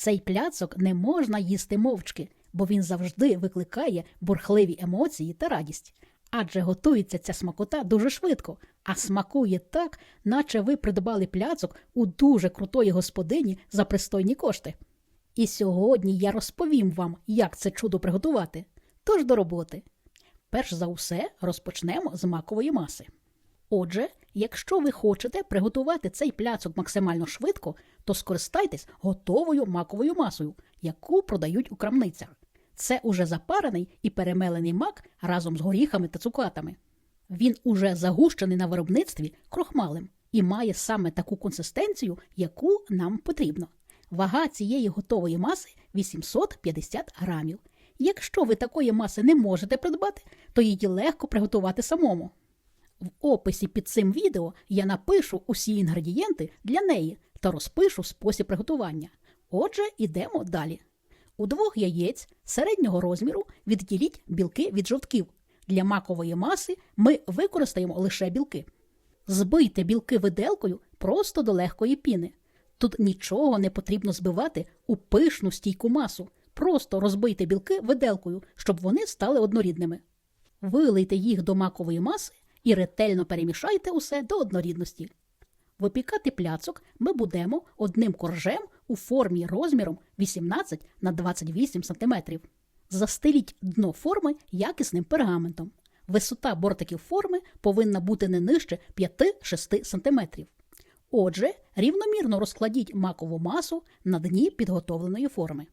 Цей пляцок не можна їсти мовчки, бо він завжди викликає бурхливі емоції та радість. Адже готується ця смакота дуже швидко, а смакує так, наче ви придбали пляцок у дуже крутої господині за пристойні кошти. І сьогодні я розповім вам, як це чудо приготувати. Тож до роботи. Перш за все розпочнемо з макової маси. Отже, якщо ви хочете приготувати цей пляцок максимально швидко, то скористайтесь готовою маковою масою, яку продають у крамницях. Це уже запарений і перемелений мак разом з горіхами та цукатами. Він уже загущений на виробництві крохмалем і має саме таку консистенцію, яку нам потрібно. Вага цієї готової маси 850 грамів. Якщо ви такої маси не можете придбати, то її легко приготувати самому. В описі під цим відео я напишу усі інгредієнти для неї та розпишу спосіб приготування. Отже, йдемо далі. У 2 яєць середнього розміру відділіть білки від жовтків. Для макової маси ми використаємо лише білки. Збийте білки виделкою просто до легкої піни. Тут нічого не потрібно збивати у пишну стійку масу. Просто розбийте білки виделкою, щоб вони стали однорідними. Вилийте їх до макової маси і ретельно перемішайте усе до однорідності. Випікати пляцок ми будемо одним коржем у формі розміром 18 на 28 см. Застеліть дно форми якісним пергаментом. Висота бортиків форми повинна бути не нижче 5-6 см. Отже, рівномірно розкладіть макову масу на дні підготовленої форми.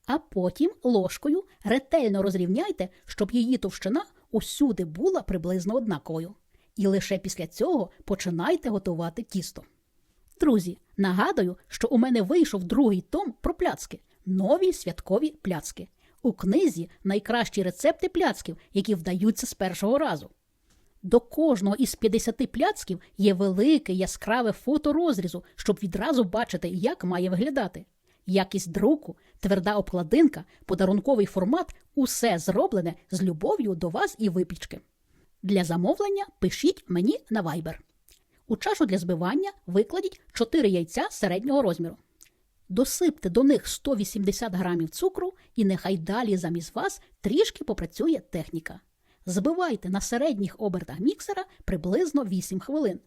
А потім ложкою ретельно розрівняйте, щоб її товщина усюди була приблизно однаковою. І лише після цього починайте готувати тісто. Друзі, нагадую, що у мене вийшов 2-й том про пляцки – нові святкові пляцки. У книзі найкращі рецепти пляцків, які вдаються з першого разу. До кожного із 50 пляцків є велике яскраве фото розрізу, щоб відразу бачити, як має виглядати. Якість друку, тверда обкладинка, подарунковий формат – усе зроблене з любов'ю до вас і випічки. Для замовлення пишіть мені на Viber. У чашу для збивання викладіть 4 яйця середнього розміру. Досипте до них 180 грамів цукру і нехай далі замість вас трішки попрацює техніка. Збивайте на середніх обертах міксера приблизно 8 хвилин.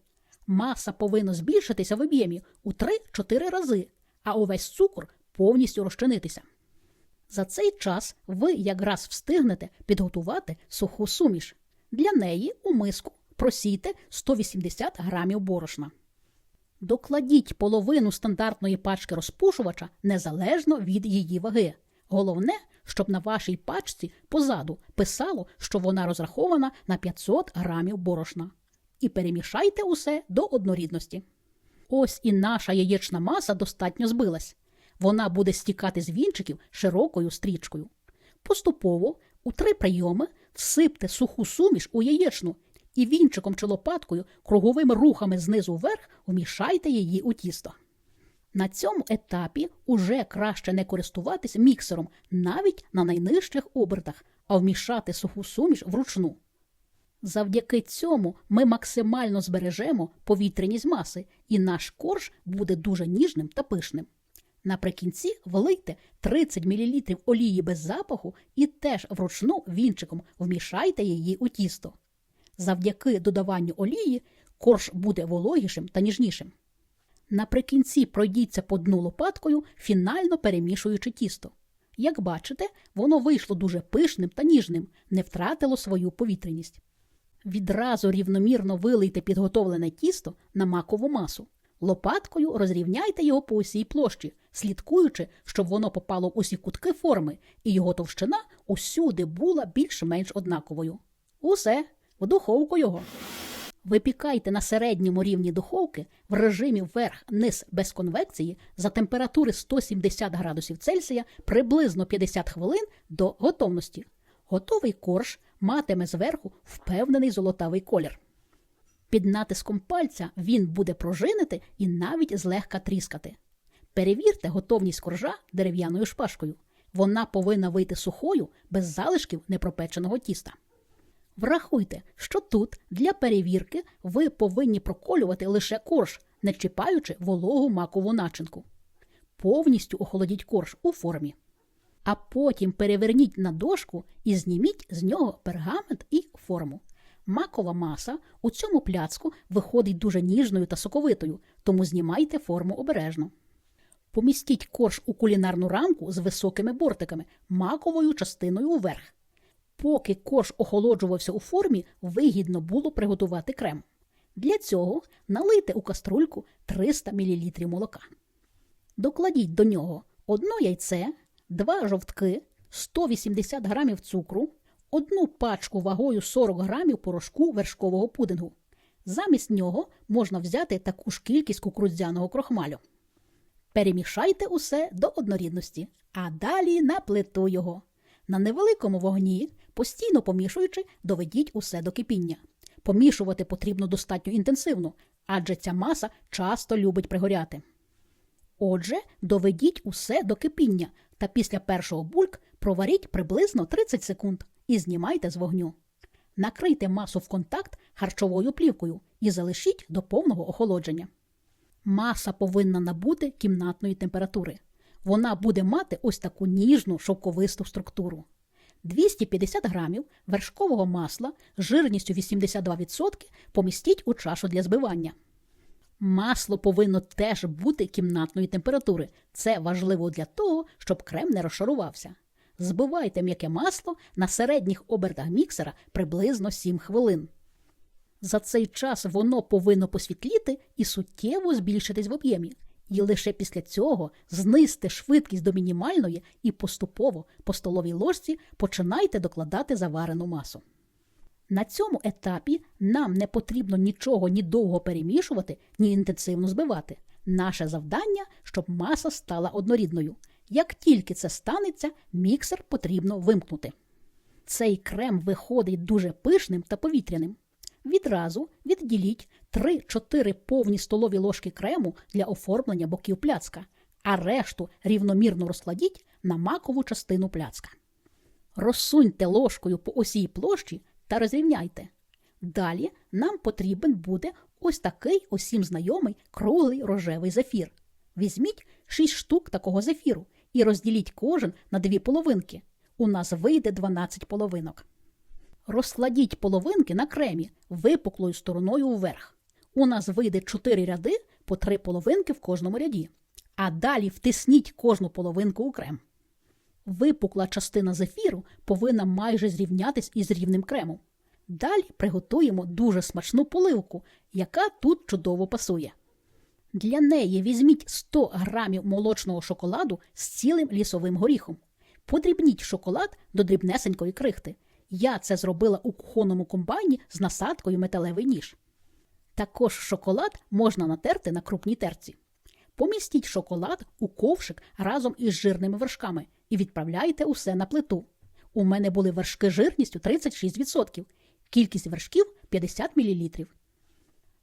Маса повинна збільшитися в об'ємі у 3-4 рази, а увесь цукор повністю розчинитися. За цей час ви якраз встигнете підготувати суху суміш. Для неї у миску просійте 180 грамів борошна. Докладіть половину стандартної пачки розпушувача незалежно від її ваги. Головне, щоб на вашій пачці позаду писало, що вона розрахована на 500 грамів борошна. І перемішайте усе до однорідності. Ось і наша яєчна маса достатньо збилась. Вона буде стікати з вінчиків широкою стрічкою. Поступово у 3 прийоми всипте суху суміш у яєчну і вінчиком чи лопаткою круговими рухами знизу вверх вмішайте її у тісто. На цьому етапі уже краще не користуватись міксером навіть на найнижчих обертах, а вмішати суху суміш вручну. Завдяки цьому ми максимально збережемо повітряність маси, і наш корж буде дуже ніжним та пишним. Наприкінці влийте 30 мл олії без запаху і теж вручну вінчиком вмішайте її у тісто. Завдяки додаванню олії корж буде вологішим та ніжнішим. Наприкінці пройдіться по дну лопаткою, фінально перемішуючи тісто. Як бачите, воно вийшло дуже пишним та ніжним, не втратило свою повітряність. Відразу рівномірно вилийте підготовлене тісто на макову масу. Лопаткою розрівняйте його по усій площі, слідкуючи, щоб воно попало в усі кутки форми і його товщина усюди була більш-менш однаковою. Усе, в духовку його. Випікайте на середньому рівні духовки в режимі вверх-низ без конвекції за температури 170 градусів Цельсія приблизно 50 хвилин до готовності. Готовий корж матиме зверху впевнений золотавий колір. Під натиском пальця він буде пружинити і навіть злегка тріскати. Перевірте готовність коржа дерев'яною шпажкою. Вона повинна вийти сухою, без залишків непропеченого тіста. Врахуйте, що тут для перевірки ви повинні проколювати лише корж, не чіпаючи вологу макову начинку. Повністю охолодіть корж у формі. А потім переверніть на дошку і зніміть з нього пергамент і форму. Макова маса у цьому пляцку виходить дуже ніжною та соковитою, тому знімайте форму обережно. Помістіть корж у кулінарну рамку з високими бортиками, маковою частиною вверх. Поки корж охолоджувався у формі, вигідно було приготувати крем. Для цього налийте у каструльку 300 мл молока. Докладіть до нього 1 яйце, 2 жовтки, 180 г цукру, 1 пачку вагою 40 г порошку вершкового пудингу. Замість нього можна взяти таку ж кількість кукурудзяного крохмалю. Перемішайте усе до однорідності, а далі на плиту його. На невеликому вогні, постійно помішуючи, доведіть усе до кипіння. Помішувати потрібно достатньо інтенсивно, адже ця маса часто любить пригоряти. Отже, доведіть усе до кипіння та після першого бульк проваріть приблизно 30 секунд і знімайте з вогню. Накрийте масу в контакт харчовою плівкою і залишіть до повного охолодження. Маса повинна набути кімнатної температури. Вона буде мати ось таку ніжну шовковисту структуру. 250 грамів вершкового масла з жирністю 82% помістіть у чашу для збивання. Масло повинно теж бути кімнатної температури. Це важливо для того, щоб крем не розшарувався. Збивайте м'яке масло на середніх обертах міксера приблизно 7 хвилин. За цей час воно повинно посвітліти і суттєво збільшитись в об'ємі. І лише після цього знизьте швидкість до мінімальної і поступово по столовій ложці починайте докладати заварену масу. На цьому етапі нам не потрібно нічого ні довго перемішувати, ні інтенсивно збивати. Наше завдання, щоб маса стала однорідною. Як тільки це станеться, міксер потрібно вимкнути. Цей крем виходить дуже пишним та повітряним. Відразу відділіть 3-4 повні столові ложки крему для оформлення боків пляцка, а решту рівномірно розкладіть на макову частину пляцка. Розсуньте ложкою по осі площі та розрівняйте. Далі нам потрібен буде ось такий усім знайомий круглий рожевий зефір. Візьміть 6 штук такого зефіру і розділіть кожен на 2 половинки. У нас вийде 12 половинок. Розкладіть половинки на кремі випуклою стороною вверх. У нас вийде 4 ряди по 3 половинки в кожному ряді. А далі втисніть кожну половинку у крем. Випукла частина зефіру повинна майже зрівнятись із рівним кремом. Далі приготуємо дуже смачну поливку, яка тут чудово пасує. Для неї візьміть 100 грамів молочного шоколаду з цілим лісовим горіхом. Подрібніть шоколад до дрібнесенької крихти. Я це зробила у кухонному комбайні з насадкою металевий ніж. Також шоколад можна натерти на крупній терці. Помістіть шоколад у ковшик разом із жирними вершками і відправляйте усе на плиту. У мене були вершки жирністю 36%, кількість вершків 50 мл.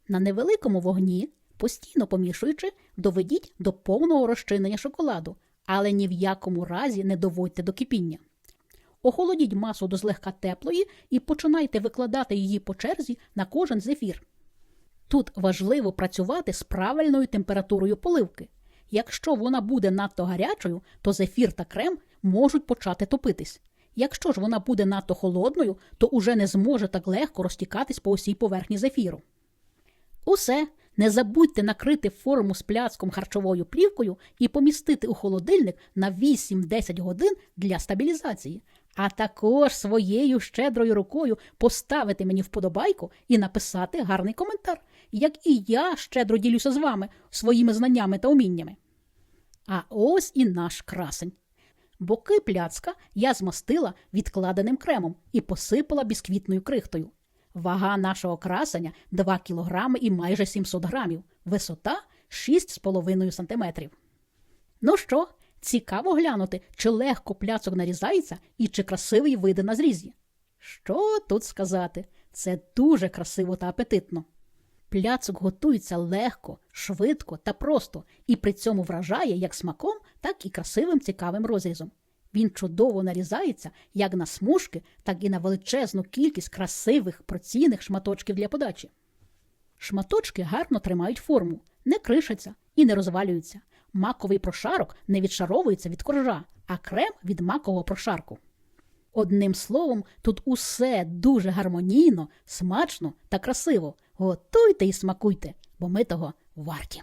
На невеликому вогні, постійно помішуючи, доведіть до повного розчинення шоколаду, але ні в якому разі не доводьте до кипіння. Охолодіть масу до злегка теплої і починайте викладати її по черзі на кожен зефір. Тут важливо працювати з правильною температурою поливки. Якщо вона буде надто гарячою, то зефір та крем можуть почати топитись. Якщо ж вона буде надто холодною, то уже не зможе так легко розтікатись по усій поверхні зефіру. Усе. Не забудьте накрити форму з пляцком харчовою плівкою і помістити у холодильник на 8-10 годин для стабілізації. А також своєю щедрою рукою поставити мені вподобайку і написати гарний коментар, як і я щедро ділюся з вами своїми знаннями та уміннями. А ось і наш красень. Боки пляцка я змастила відкладеним кремом і посипала бісквітною крихтою. Вага нашого красеня 2 кг і майже 700 грамів, висота 6,5 см. Ну що, цікаво глянути, чи легко пляцок нарізається і чи красивий вийде на зрізі? Що тут сказати? Це дуже красиво та апетитно. Пляцок готується легко, швидко та просто і при цьому вражає як смаком, так і красивим цікавим розрізом. Він чудово нарізається як на смужки, так і на величезну кількість красивих порційних шматочків для подачі. Шматочки гарно тримають форму, не кришаться і не розвалюються. маковий прошарок не відшаровується від коржа, а крем від макового прошарку. Одним словом, тут усе дуже гармонійно, смачно та красиво. Готуйте і смакуйте, бо ми того варті.